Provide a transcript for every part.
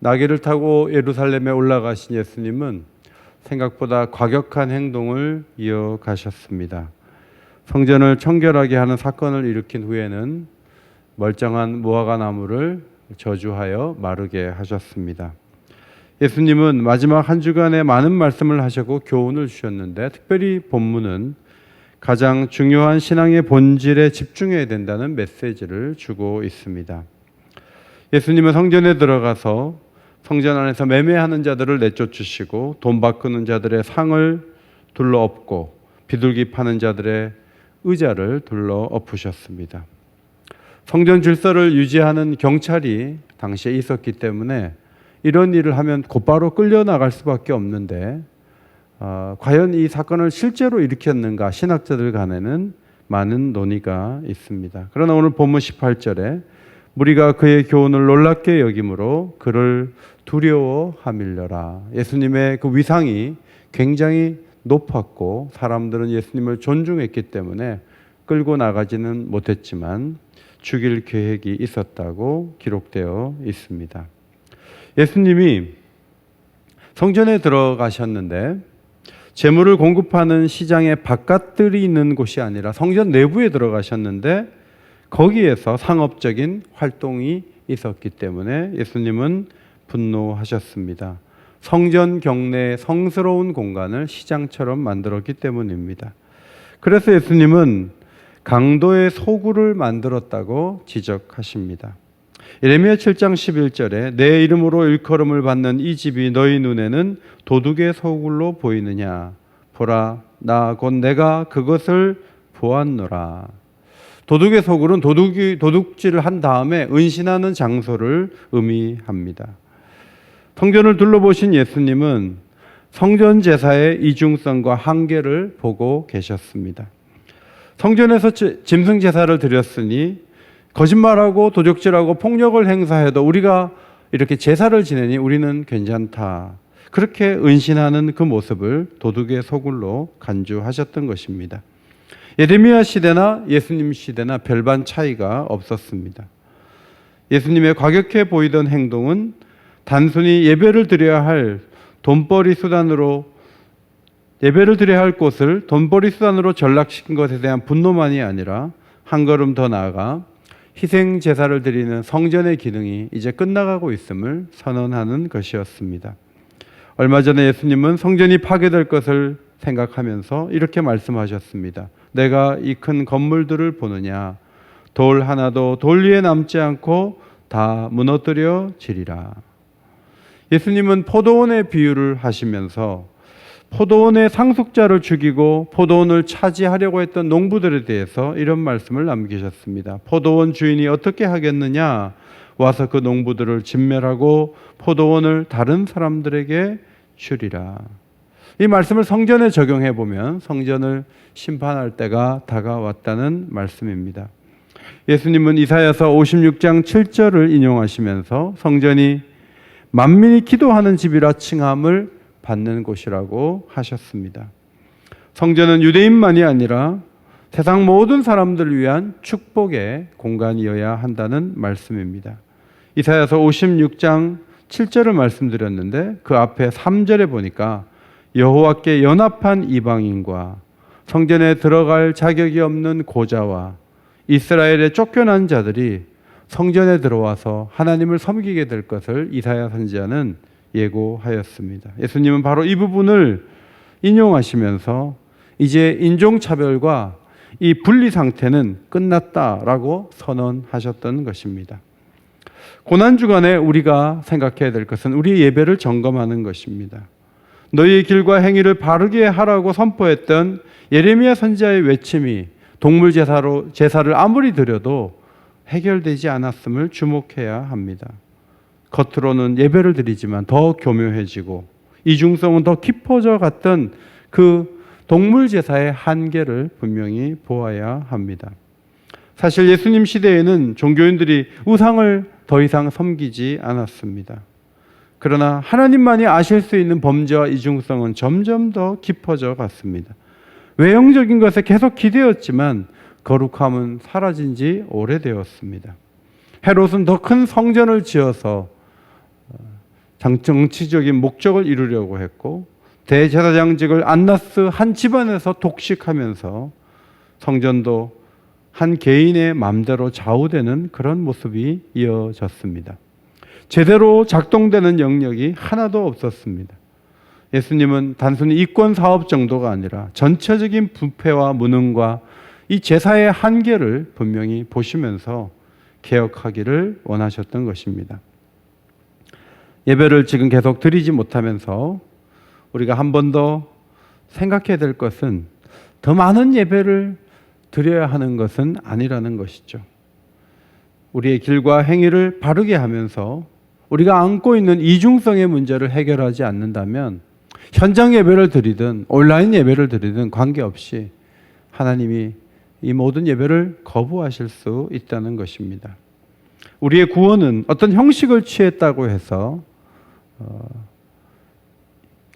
나귀를 타고 예루살렘에 올라가신 예수님은 생각보다 과격한 행동을 이어가셨습니다. 성전을 청결하게 하는 사건을 일으킨 후에는 멀쩡한 무화과 나무를 저주하여 마르게 하셨습니다. 예수님은 마지막 한 주간에 많은 말씀을 하셨고 교훈을 주셨는데, 특별히 본문은 가장 중요한 신앙의 본질에 집중해야 된다는 메시지를 주고 있습니다. 예수님은 성전에 들어가서 성전 안에서 매매하는 자들을 내쫓으시고 돈 바꾸는 자들의 상을 둘러엎고 비둘기 파는 자들의 의자를 둘러엎으셨습니다. 성전 질서를 유지하는 경찰이 당시에 있었기 때문에 이런 일을 하면 곧바로 끌려나갈 수밖에 없는데, 과연 이 사건을 실제로 일으켰는가, 신학자들 간에는 많은 논의가 있습니다. 그러나 오늘 본문 18절에 무리가 그의 교훈을 놀랍게 여김으로 그를 두려워하밀려라. 예수님의 그 위상이 굉장히 높았고 사람들은 예수님을 존중했기 때문에 끌고 나가지는 못했지만 죽일 계획이 있었다고 기록되어 있습니다. 예수님이 성전에 들어가셨는데 재물을 공급하는 시장의 바깥들이 있는 곳이 아니라 성전 내부에 들어가셨는데, 거기에서 상업적인 활동이 있었기 때문에 예수님은 분노하셨습니다. 성전 경내의 성스러운 공간을 시장처럼 만들었기 때문입니다. 그래서 예수님은 강도의 소굴을 만들었다고 지적하십니다. 예레미야 7장 11절에 내 이름으로 일컬음을 받는 이 집이 너희 눈에는 도둑의 소굴로 보이느냐? 보라, 나 곧 내가 그것을 보았노라. 도둑의 소굴은 도둑질을 한 다음에 은신하는 장소를 의미합니다. 성전을 둘러보신 예수님은 성전 제사의 이중성과 한계를 보고 계셨습니다. 성전에서 짐승 제사를 드렸으니 거짓말하고 도적질하고 폭력을 행사해도 우리가 이렇게 제사를 지내니 우리는 괜찮다. 그렇게 은신하는 그 모습을 도둑의 소굴로 간주하셨던 것입니다. 예레미야 시대나 예수님 시대나 별반 차이가 없었습니다. 예수님의 과격해 보이던 행동은 단순히 예배를 드려야 할 곳을 돈벌이 수단으로 전락시킨 것에 대한 분노만이 아니라 한 걸음 더 나아가 희생 제사를 드리는 성전의 기능이 이제 끝나가고 있음을 선언하는 것이었습니다. 얼마 전에 예수님은 성전이 파괴될 것을 생각하면서 이렇게 말씀하셨습니다. 내가 이 큰 건물들을 보느냐? 돌 하나도 돌 위에 남지 않고 다 무너뜨려지리라. 예수님은 포도원의 비유를 하시면서 포도원의 상속자를 죽이고 포도원을 차지하려고 했던 농부들에 대해서 이런 말씀을 남기셨습니다. 포도원 주인이 어떻게 하겠느냐? 와서 그 농부들을 진멸하고 포도원을 다른 사람들에게 주리라. 이 말씀을 성전에 적용해 보면 성전을 심판할 때가 다가왔다는 말씀입니다. 예수님은 이사야서 56장 7절을 인용하시면서 성전이 만민이 기도하는 집이라 칭함을 받는 곳이라고 하셨습니다. 성전은 유대인만이 아니라 세상 모든 사람들을 위한 축복의 공간이어야 한다는 말씀입니다. 이사야서 56장 7절을 말씀드렸는데 그 앞에 3절에 보니까 여호와께 연합한 이방인과 성전에 들어갈 자격이 없는 고자와 이스라엘에 쫓겨난 자들이 성전에 들어와서 하나님을 섬기게 될 것을 이사야 선지자는 예고하였습니다. 예수님은 바로 이 부분을 인용하시면서 이제 인종차별과 이 분리 상태는 끝났다라고 선언하셨던 것입니다. 고난주간에 우리가 생각해야 될 것은 우리 예배를 점검하는 것입니다. 너희의 길과 행위를 바르게 하라고 선포했던 예레미야 선지자의 외침이 동물 제사를 아무리 드려도 해결되지 않았음을 주목해야 합니다. 겉으로는 예배를 드리지만 더 교묘해지고 이중성은 더 깊어져 갔던 그 동물 제사의 한계를 분명히 보아야 합니다. 사실 예수님 시대에는 종교인들이 우상을 더 이상 섬기지 않았습니다. 그러나 하나님만이 아실 수 있는 범죄와 이중성은 점점 더 깊어져 갔습니다. 외형적인 것에 계속 기대었지만 거룩함은 사라진 지 오래되었습니다. 헤롯은 더 큰 성전을 지어서 정치적인 목적을 이루려고 했고 대제사장직을 안나스 한 집안에서 독식하면서 성전도 한 개인의 마음대로 좌우되는 그런 모습이 이어졌습니다. 제대로 작동되는 영역이 하나도 없었습니다. 예수님은 단순히 이권 사업 정도가 아니라 전체적인 부패와 무능과 이 제사의 한계를 분명히 보시면서 개혁하기를 원하셨던 것입니다. 예배를 지금 계속 드리지 못하면서 우리가 한 번 더 생각해야 될 것은 더 많은 예배를 드려야 하는 것은 아니라는 것이죠. 우리의 길과 행위를 바르게 하면서 우리가 안고 있는 이중성의 문제를 해결하지 않는다면 현장 예배를 드리든 온라인 예배를 드리든 관계없이 하나님이 이 모든 예배를 거부하실 수 있다는 것입니다. 우리의 구원은 어떤 형식을 취했다고 해서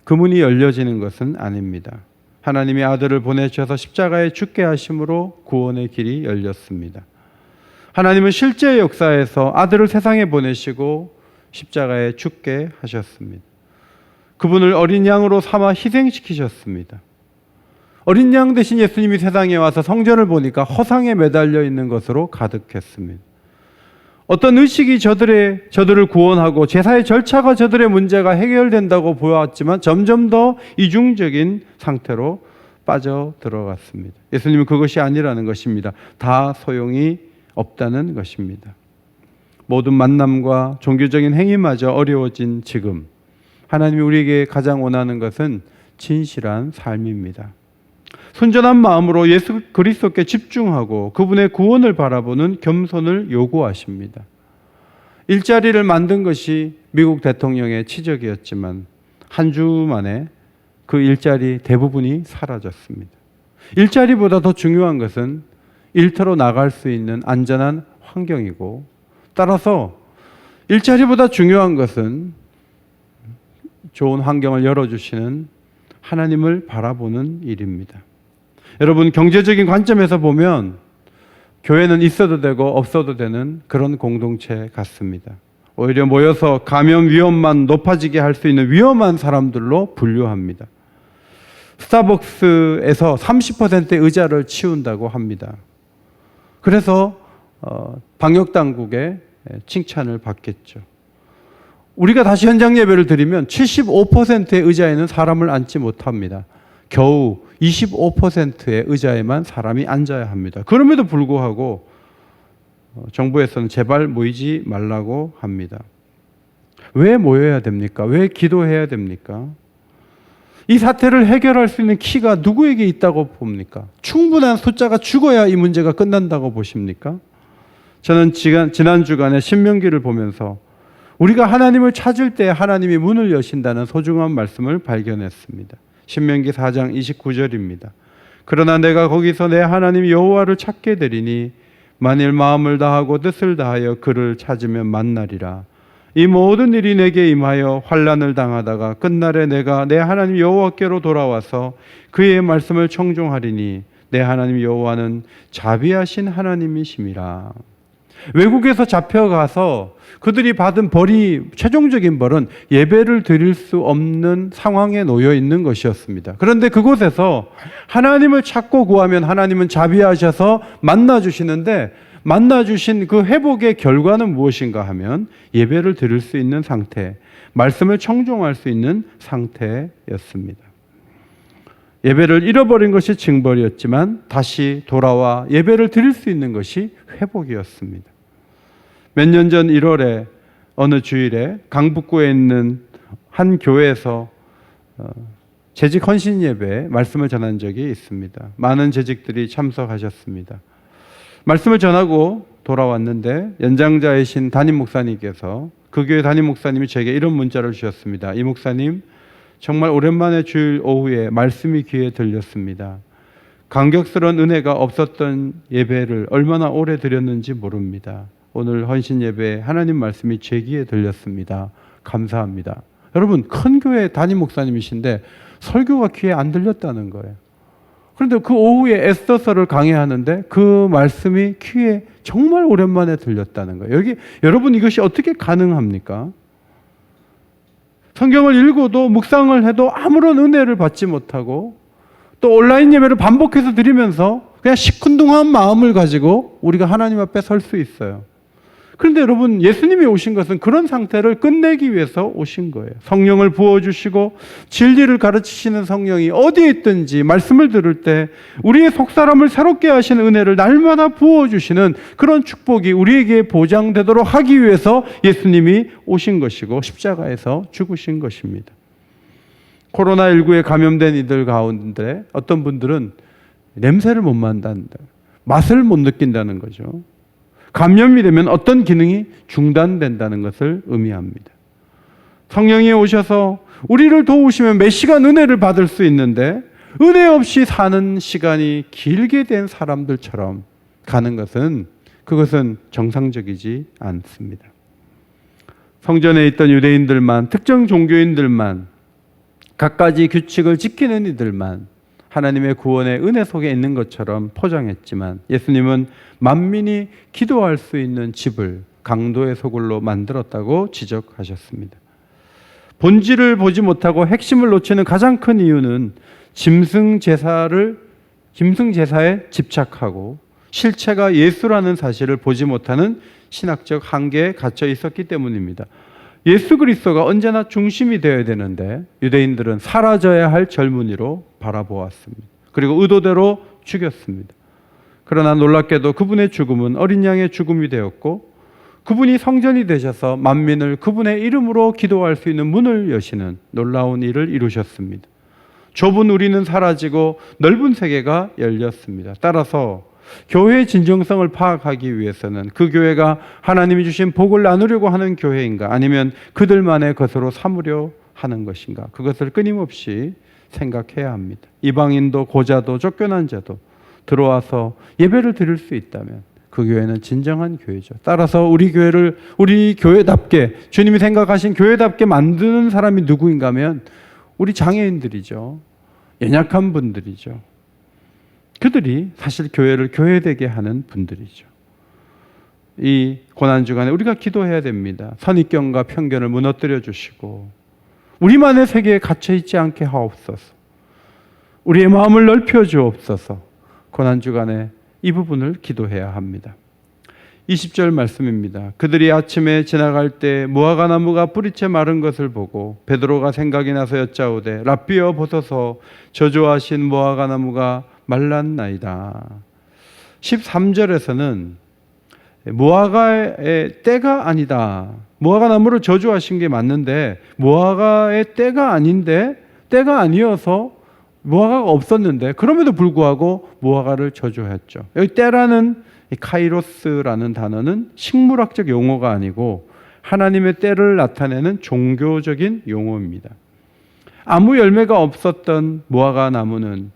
그 문이 열려지는 것은 아닙니다. 하나님의 아들을 보내주셔서 십자가에 죽게 하심으로 구원의 길이 열렸습니다. 하나님은 실제 역사에서 아들을 세상에 보내시고 십자가에 죽게 하셨습니다. 그분을 어린 양으로 삼아 희생시키셨습니다. 어린 양 대신 예수님이 세상에 와서 성전을 보니까 허상에 매달려 있는 것으로 가득했습니다. 어떤 의식이 저들을 구원하고 제사의 절차가 저들의 문제가 해결된다고 보았지만 점점 더 이중적인 상태로 빠져 들어갔습니다. 예수님은 그것이 아니라는 것입니다. 다 소용이 없다는 것입니다. 모든 만남과 종교적인 행위마저 어려워진 지금 하나님이 우리에게 가장 원하는 것은 진실한 삶입니다. 순전한 마음으로 예수 그리스도께 집중하고 그분의 구원을 바라보는 겸손을 요구하십니다. 일자리를 만든 것이 미국 대통령의 치적이었지만 한 주 만에 그 일자리 대부분이 사라졌습니다. 일자리보다 더 중요한 것은 일터로 나갈 수 있는 안전한 환경이고 따라서 일자리보다 중요한 것은 좋은 환경을 열어주시는 하나님을 바라보는 일입니다. 여러분, 경제적인 관점에서 보면 교회는 있어도 되고 없어도 되는 그런 공동체 같습니다. 오히려 모여서 감염 위험만 높아지게 할 수 있는 위험한 사람들로 분류합니다. 스타벅스에서 30%의 의자를 치운다고 합니다. 그래서 방역당국의 칭찬을 받겠죠. 우리가 다시 현장 예배를 드리면 75%의 의자에는 사람을 앉지 못합니다. 겨우 25%의 의자에만 사람이 앉아야 합니다. 그럼에도 불구하고 정부에서는 제발 모이지 말라고 합니다. 왜 모여야 됩니까? 왜 기도해야 됩니까? 이 사태를 해결할 수 있는 키가 누구에게 있다고 봅니까? 충분한 숫자가 죽어야 이 문제가 끝난다고 보십니까? 저는 지난 주간에 신명기를 보면서 우리가 하나님을 찾을 때 하나님이 문을 여신다는 소중한 말씀을 발견했습니다. 신명기 4장 29절입니다. 그러나 내가 거기서 내 하나님 여호와를 찾게 되리니 만일 마음을 다하고 뜻을 다하여 그를 찾으면 만나리라. 이 모든 일이 내게 임하여 환난을 당하다가 끝날에 내가 내 하나님 여호와께로 돌아와서 그의 말씀을 청종하리니 내 하나님 여호와는 자비하신 하나님이심이라. 외국에서 잡혀가서 그들이 받은 벌이 최종적인 벌은 예배를 드릴 수 없는 상황에 놓여 있는 것이었습니다. 그런데 그곳에서 하나님을 찾고 구하면 하나님은 자비하셔서 만나주시는데 만나주신 그 회복의 결과는 무엇인가 하면 예배를 드릴 수 있는 상태, 말씀을 청종할 수 있는 상태였습니다. 예배를 잃어버린 것이 징벌이었지만 다시 돌아와 예배를 드릴 수 있는 것이 회복이었습니다. 몇 년 전 1월에 어느 주일에 강북구에 있는 한 교회에서 재직 헌신 예배에 말씀을 전한 적이 있습니다. 많은 재직들이 참석하셨습니다. 말씀을 전하고 돌아왔는데 연장자이신 담임 목사님께서 그 교회 담임 목사님이 제게 이런 문자를 주셨습니다. 이 목사님, 정말 오랜만에 주일 오후에 말씀이 귀에 들렸습니다. 감격스러운 은혜가 없었던 예배를 얼마나 오래 드렸는지 모릅니다. 오늘 헌신 예배에 하나님 말씀이 제 귀에 들렸습니다. 감사합니다. 여러분, 큰 교회 담임 목사님이신데 설교가 귀에 안 들렸다는 거예요. 그런데 그 오후에 에스더서를 강해하는데 그 말씀이 귀에 정말 오랜만에 들렸다는 거예요. 여러분, 이것이 어떻게 가능합니까? 성경을 읽어도 묵상을 해도 아무런 은혜를 받지 못하고 또 온라인 예배를 반복해서 드리면서 그냥 시큰둥한 마음을 가지고 우리가 하나님 앞에 설 수 있어요. 그런데 여러분, 예수님이 오신 것은 그런 상태를 끝내기 위해서 오신 거예요. 성령을 부어주시고 진리를 가르치시는 성령이 어디에 있든지 말씀을 들을 때 우리의 속사람을 새롭게 하시는 은혜를 날마다 부어주시는 그런 축복이 우리에게 보장되도록 하기 위해서 예수님이 오신 것이고 십자가에서 죽으신 것입니다. 코로나19에 감염된 이들 가운데 어떤 분들은 냄새를 못 맡는다, 맛을 못 느낀다는 거죠. 감염이 되면 어떤 기능이 중단된다는 것을 의미합니다. 성령이 오셔서 우리를 도우시면 몇 시간 은혜를 받을 수 있는데 은혜 없이 사는 시간이 길게 된 사람들처럼 가는 것은 그것은 정상적이지 않습니다. 성전에 있던 유대인들만, 특정 종교인들만, 갖가지 규칙을 지키는 이들만 하나님의 구원의 은혜 속에 있는 것처럼 포장했지만 예수님은 만민이 기도할 수 있는 집을 강도의 소굴로 만들었다고 지적하셨습니다. 본질을 보지 못하고 핵심을 놓치는 가장 큰 이유는 짐승 제사에 집착하고 실체가 예수라는 사실을 보지 못하는 신학적 한계에 갇혀 있었기 때문입니다. 예수 그리스도가 언제나 중심이 되어야 되는데 유대인들은 사라져야 할 젊은이로 바라보았습니다. 그리고 의도대로 죽였습니다. 그러나 놀랍게도 그분의 죽음은 어린 양의 죽음이 되었고 그분이 성전이 되셔서 만민을 그분의 이름으로 기도할 수 있는 문을 여시는 놀라운 일을 이루셨습니다. 좁은 우리는 사라지고 넓은 세계가 열렸습니다. 따라서 교회의 진정성을 파악하기 위해서는 그 교회가 하나님이 주신 복을 나누려고 하는 교회인가 아니면 그들만의 것으로 삼으려 하는 것인가, 그것을 끊임없이 생각해야 합니다. 이방인도 고자도 쫓겨난 자도 들어와서 예배를 드릴 수 있다면 그 교회는 진정한 교회죠. 따라서 우리 교회를 우리 교회답게, 주님이 생각하신 교회답게 만드는 사람이 누구인가 하면 우리 장애인들이죠. 연약한 분들이죠. 그들이 사실 교회를 교회되게 하는 분들이죠. 이 고난주간에 우리가 기도해야 됩니다. 선입견과 편견을 무너뜨려 주시고 우리만의 세계에 갇혀 있지 않게 하옵소서. 우리의 마음을 넓혀 주옵소서. 고난주간에 이 부분을 기도해야 합니다. 20절 말씀입니다. 그들이 아침에 지나갈 때 무화과 나무가 뿌리채 마른 것을 보고 베드로가 생각이 나서 여짜오되 랍비여 보소서 저주하신 무화과 나무가 말랐나이다. 13절에서는 무화과의 때가 아니다. 무화과 나무를 저주하신 게 맞는데 무화과의 때가 아닌데, 때가 아니어서 무화과가 없었는데 그럼에도 불구하고 무화과를 저주했죠. 여기 때라는 카이로스라는 단어는 식물학적 용어가 아니고 하나님의 때를 나타내는 종교적인 용어입니다. 아무 열매가 없었던 무화과 나무는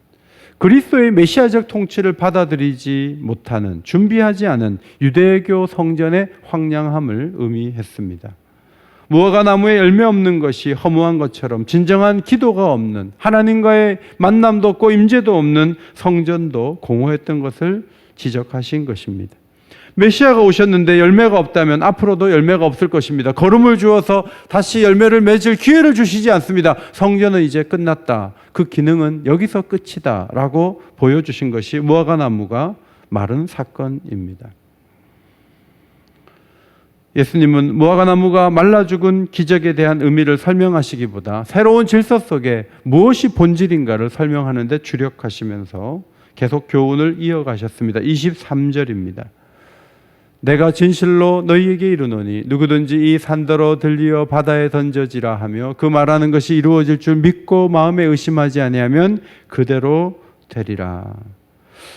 그리스도의 메시아적 통치를 받아들이지 못하는, 준비하지 않은 유대교 성전의 황량함을 의미했습니다. 무화과 나무에 열매 없는 것이 허무한 것처럼 진정한 기도가 없는, 하나님과의 만남도 없고 임재도 없는 성전도 공허했던 것을 지적하신 것입니다. 메시아가 오셨는데 열매가 없다면 앞으로도 열매가 없을 것입니다. 거름을 주어서 다시 열매를 맺을 기회를 주시지 않습니다. 성전은 이제 끝났다. 그 기능은 여기서 끝이다 라고 보여주신 것이 무화과 나무가 마른 사건입니다. 예수님은 무화과 나무가 말라 죽은 기적에 대한 의미를 설명하시기보다 새로운 질서 속에 무엇이 본질인가를 설명하는 데 주력하시면서 계속 교훈을 이어가셨습니다. 23절입니다. 내가 진실로 너희에게 이르노니 누구든지 이 산더러 들리어 바다에 던져지라 하며 그 말하는 것이 이루어질 줄 믿고 마음에 의심하지 아니하면 그대로 되리라.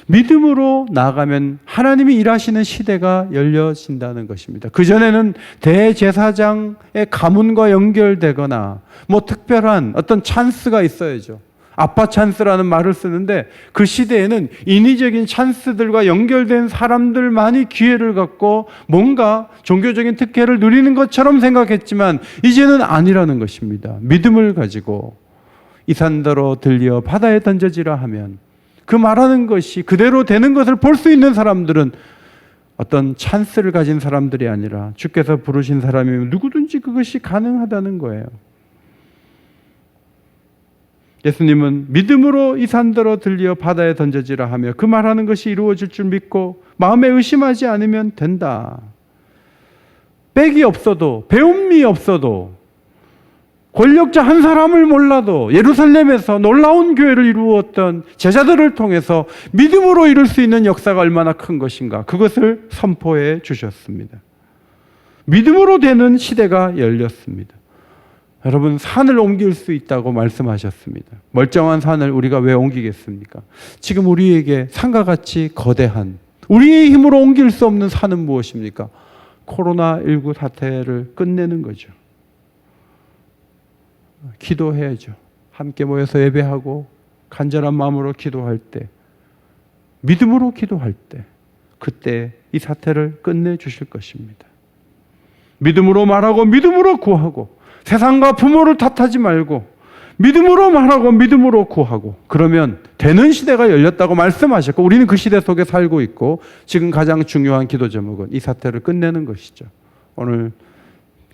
믿음으로 나아가면 하나님이 일하시는 시대가 열려진다는 것입니다. 그전에는 대제사장의 가문과 연결되거나 특별한 어떤 찬스가 있어야죠. 아빠 찬스라는 말을 쓰는데 그 시대에는 인위적인 찬스들과 연결된 사람들만이 기회를 갖고 뭔가 종교적인 특혜를 누리는 것처럼 생각했지만 이제는 아니라는 것입니다. 믿음을 가지고 이 산더러 들려 바다에 던져지라 하면 그 말하는 것이 그대로 되는 것을 볼 수 있는 사람들은 어떤 찬스를 가진 사람들이 아니라 주께서 부르신 사람이면 누구든지 그것이 가능하다는 거예요. 예수님은 믿음으로 이 산더러 들리어 바다에 던져지라 하며 그 말하는 것이 이루어질 줄 믿고 마음에 의심하지 않으면 된다. 빽이 없어도, 배움이 없어도, 권력자 한 사람을 몰라도 예루살렘에서 놀라운 교회를 이루었던 제자들을 통해서 믿음으로 이룰 수 있는 역사가 얼마나 큰 것인가, 그것을 선포해 주셨습니다. 믿음으로 되는 시대가 열렸습니다. 여러분, 산을 옮길 수 있다고 말씀하셨습니다. 멀쩡한 산을 우리가 왜 옮기겠습니까? 지금 우리에게 산과 같이 거대한, 우리의 힘으로 옮길 수 없는 산은 무엇입니까? 코로나19 사태를 끝내는 거죠. 기도해야죠. 함께 모여서 예배하고 간절한 마음으로 기도할 때, 믿음으로 기도할 때, 그때 이 사태를 끝내주실 것입니다. 믿음으로 말하고 믿음으로 구하고, 세상과 부모를 탓하지 말고 믿음으로 말하고 믿음으로 구하고, 그러면 되는 시대가 열렸다고 말씀하셨고, 우리는 그 시대 속에 살고 있고, 지금 가장 중요한 기도 제목은 이 사태를 끝내는 것이죠. 오늘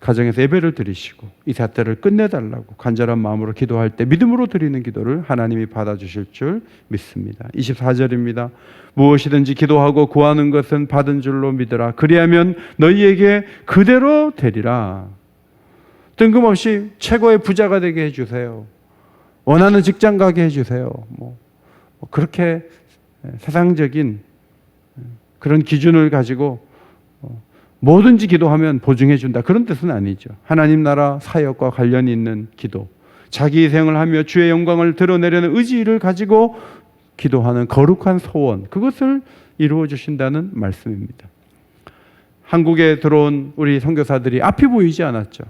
가정에서 예배를 드리시고 이 사태를 끝내달라고 간절한 마음으로 기도할 때 믿음으로 드리는 기도를 하나님이 받아주실 줄 믿습니다. 24절입니다. 무엇이든지 기도하고 구하는 것은 받은 줄로 믿으라. 그리하면 너희에게 그대로 되리라. 뜬금없이 최고의 부자가 되게 해주세요. 원하는 직장 가게 해주세요. 그렇게 세상적인 그런 기준을 가지고 뭐든지 기도하면 보증해 준다, 그런 뜻은 아니죠. 하나님 나라 사역과 관련이 있는 기도, 자기 희생을 하며 주의 영광을 드러내려는 의지를 가지고 기도하는 거룩한 소원, 그것을 이루어 주신다는 말씀입니다. 한국에 들어온 우리 선교사들이 앞이 보이지 않았죠.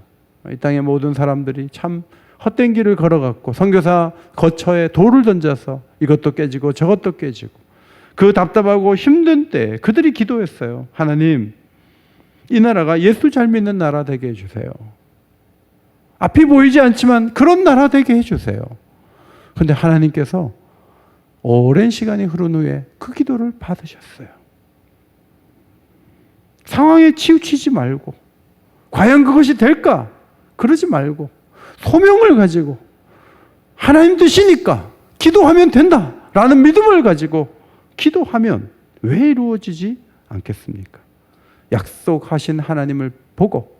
이 땅의 모든 사람들이 참 헛된 길을 걸어갔고, 선교사 거처에 돌을 던져서 이것도 깨지고 저것도 깨지고, 그 답답하고 힘든 때 그들이 기도했어요. 하나님, 이 나라가 예수 잘 믿는 나라 되게 해주세요. 앞이 보이지 않지만 그런 나라 되게 해주세요. 그런데 하나님께서 오랜 시간이 흐른 후에 그 기도를 받으셨어요. 상황에 치우치지 말고, 과연 그것이 될까? 그러지 말고 소명을 가지고, 하나님 뜻이니까 기도하면 된다 라는 믿음을 가지고 기도하면 왜 이루어지지 않겠습니까? 약속하신 하나님을 보고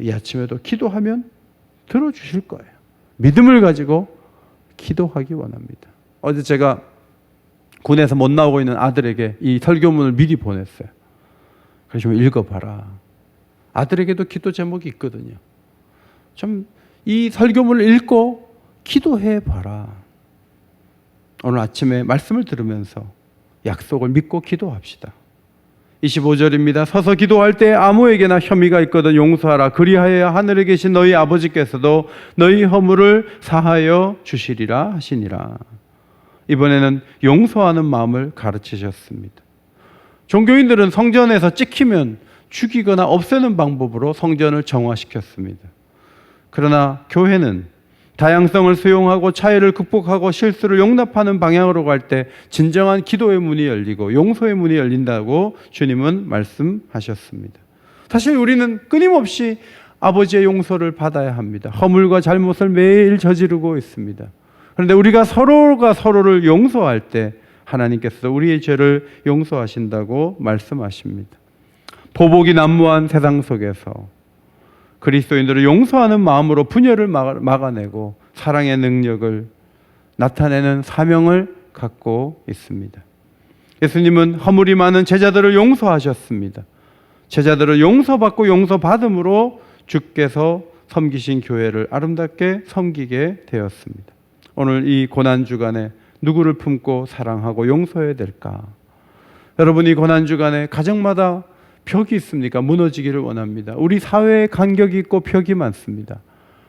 이 아침에도 기도하면 들어주실 거예요. 믿음을 가지고 기도하기 원합니다. 어제 제가 군에서 못 나오고 있는 아들에게 이 설교문을 미리 보냈어요. 그래서 좀 읽어봐라. 아들에게도 기도 제목이 있거든요. 좀 이 설교문을 읽고 기도해봐라. 오늘 아침에 말씀을 들으면서 약속을 믿고 기도합시다. 25절입니다. 서서 기도할 때 아무에게나 혐의가 있거든 용서하라. 그리하여야 하늘에 계신 너희 아버지께서도 너희 허물을 사하여 주시리라 하시니라. 이번에는 용서하는 마음을 가르치셨습니다. 종교인들은 성전에서 찍히면 죽이거나 없애는 방법으로 성전을 정화시켰습니다. 그러나 교회는 다양성을 수용하고 차이를 극복하고 실수를 용납하는 방향으로 갈 때 진정한 기도의 문이 열리고 용서의 문이 열린다고 주님은 말씀하셨습니다. 사실 우리는 끊임없이 아버지의 용서를 받아야 합니다. 허물과 잘못을 매일 저지르고 있습니다. 그런데 우리가 서로가 서로를 용서할 때 하나님께서 우리의 죄를 용서하신다고 말씀하십니다. 보복이 난무한 세상 속에서 그리스도인들을 용서하는 마음으로 분열을 막아내고 사랑의 능력을 나타내는 사명을 갖고 있습니다. 예수님은 허물이 많은 제자들을 용서하셨습니다. 제자들을 용서받고 용서받음으로 주께서 섬기신 교회를 아름답게 섬기게 되었습니다. 오늘 이 고난주간에 누구를 품고 사랑하고 용서해야 될까? 여러분, 이 고난주간에 가정마다 벽이 있습니까? 무너지기를 원합니다. 우리 사회에 간격이 있고 벽이 많습니다.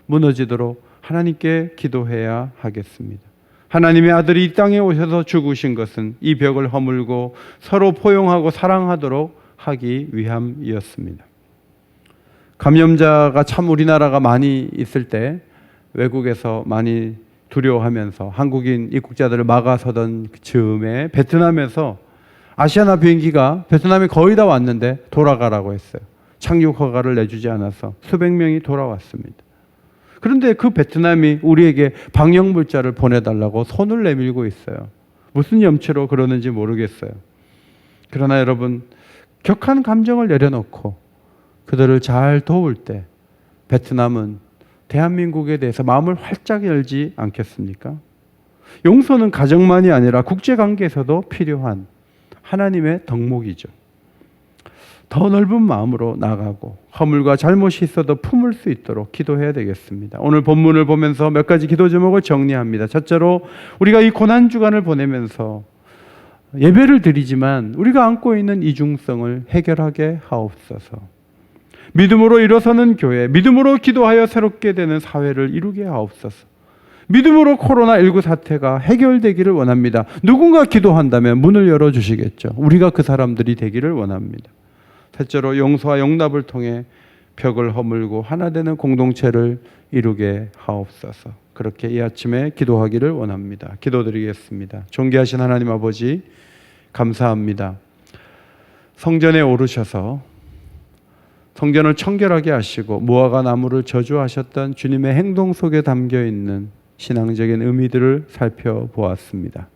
무너지도록 하나님께 기도해야 하겠습니다. 하나님의 아들이 이 땅에 오셔서 죽으신 것은 이 벽을 허물고 서로 포용하고 사랑하도록 하기 위함이었습니다. 감염자가 참 우리나라가 많이 있을 때 외국에서 많이 두려워하면서 한국인 입국자들을 막아서던 즈음에 베트남에서 아시아나 비행기가 베트남에 거의 다 왔는데 돌아가라고 했어요. 착륙 허가를 내주지 않아서 수백 명이 돌아왔습니다. 그런데 그 베트남이 우리에게 방역 물자를 보내달라고 손을 내밀고 있어요. 무슨 염치로 그러는지 모르겠어요. 그러나 여러분, 격한 감정을 내려놓고 그들을 잘 도울 때 베트남은 대한민국에 대해서 마음을 활짝 열지 않겠습니까? 용서는 가정만이 아니라 국제관계에서도 필요한 하나님의 덕목이죠. 더 넓은 마음으로 나가고 허물과 잘못이 있어도 품을 수 있도록 기도해야 되겠습니다. 오늘 본문을 보면서 몇 가지 기도 제목을 정리합니다. 첫째로 우리가 이 고난주간을 보내면서 예배를 드리지만 우리가 안고 있는 이중성을 해결하게 하옵소서. 믿음으로 일어서는 교회, 믿음으로 기도하여 새롭게 되는 사회를 이루게 하옵소서. 믿음으로 코로나19 사태가 해결되기를 원합니다. 누군가 기도한다면 문을 열어주시겠죠. 우리가 그 사람들이 되기를 원합니다. 셋째로 용서와 용납을 통해 벽을 허물고 하나 되는 공동체를 이루게 하옵소서. 그렇게 이 아침에 기도하기를 원합니다. 기도드리겠습니다. 존귀하신 하나님 아버지, 감사합니다. 성전에 오르셔서 성전을 청결하게 하시고 무화과 나무를 저주하셨던 주님의 행동 속에 담겨 있는 신앙적인 의미들을 살펴보았습니다.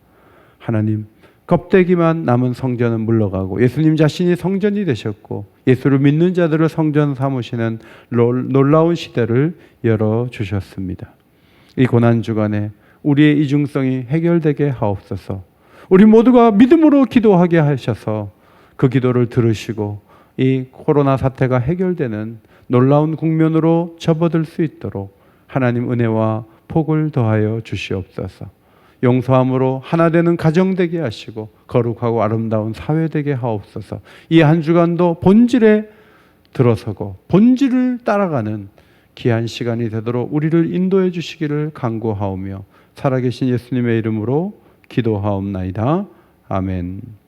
하나님, 껍데기만 남은 성전은 물러가고 예수님 자신이 성전이 되셨고 예수를 믿는 자들을 성전 삼으시는 놀라운 시대를 열어주셨습니다. 이 고난주간에 우리의 이중성이 해결되게 하옵소서. 우리 모두가 믿음으로 기도하게 하셔서 그 기도를 들으시고 이 코로나 사태가 해결되는 놀라운 국면으로 접어들 수 있도록 하나님 은혜와 복을 더하여 주시옵소서. 용서함으로 하나 되는 가정 되게 하시고 거룩하고 아름다운 사회 되게 하옵소서. 이 한 주간도 본질에 들어서고 본질을 따라가는 귀한 시간이 되도록 우리를 인도해 주시기를 간구하오며 살아계신 예수님의 이름으로 기도하옵나이다. 아멘.